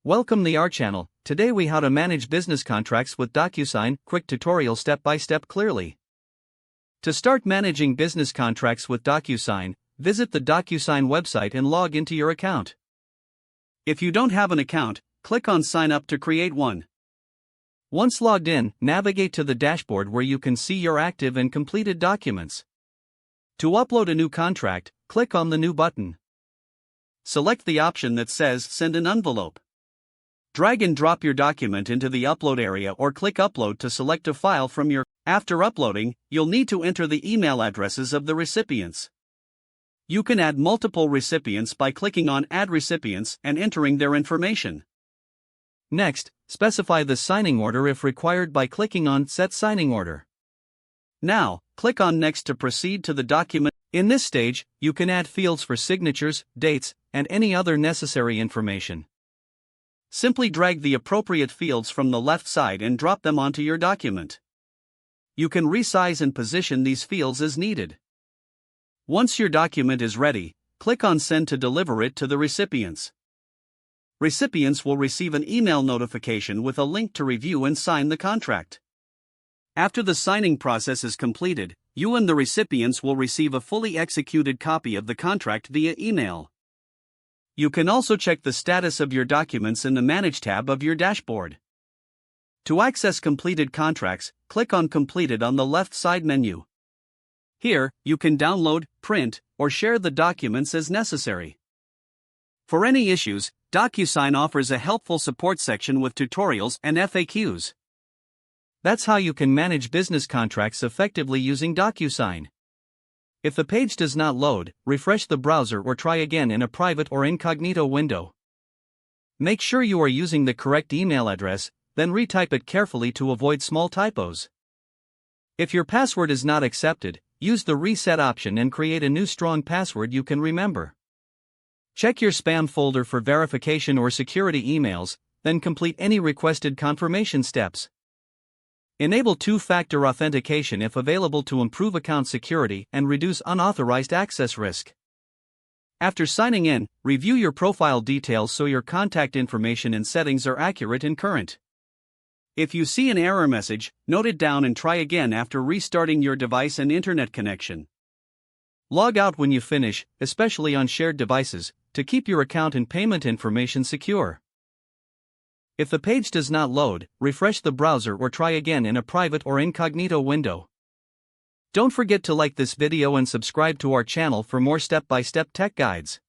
Welcome to our channel. Today we how to manage business contracts with DocuSign, quick tutorial step by step clearly. To start managing business contracts with DocuSign, visit the DocuSign website and log into your account. If you don't have an account, click on sign up to create one. Once logged in, navigate to the dashboard where you can see your active and completed documents. To upload a new contract, click on the new button. Select the option that says send an envelope. Drag and drop your document into the upload area or click upload to select a file from your. After uploading, you'll need to enter the email addresses of the recipients. You can add multiple recipients by clicking on add recipients and entering their information. Next, specify the signing order if required by clicking on set signing order. Now, click on next to proceed to the document. In this stage, you can add fields for signatures, dates, and any other necessary information. Simply drag the appropriate fields from the left side and drop them onto your document. You can resize and position these fields as needed. Once your document is ready, click on Send to deliver it to the recipients. Recipients will receive an email notification with a link to review and sign the contract. After the signing process is completed, you and the recipients will receive a fully executed copy of the contract via email. You can also check the status of your documents in the Manage tab of your dashboard. To access completed contracts, click on Completed on the left side menu. Here, you can download, print, or share the documents as necessary. For any issues, DocuSign offers a helpful support section with tutorials and FAQs. That's how you can manage business contracts effectively using DocuSign. If the page does not load, refresh the browser or try again in a private or incognito window. Make sure you are using the correct email address, then retype it carefully to avoid small typos. If your password is not accepted, use the reset option and create a new strong password you can remember. Check your spam folder for verification or security emails, then complete any requested confirmation steps. Enable two-factor authentication if available to improve account security and reduce unauthorized access risk. After signing in, review your profile details so your contact information and settings are accurate and current. If you see an error message, note it down and try again after restarting your device and internet connection. Log out when you finish, especially on shared devices, to keep your account and payment information secure. If the page does not load, refresh the browser or try again in a private or incognito window. Don't forget to like this video and subscribe to our channel for more step-by-step tech guides.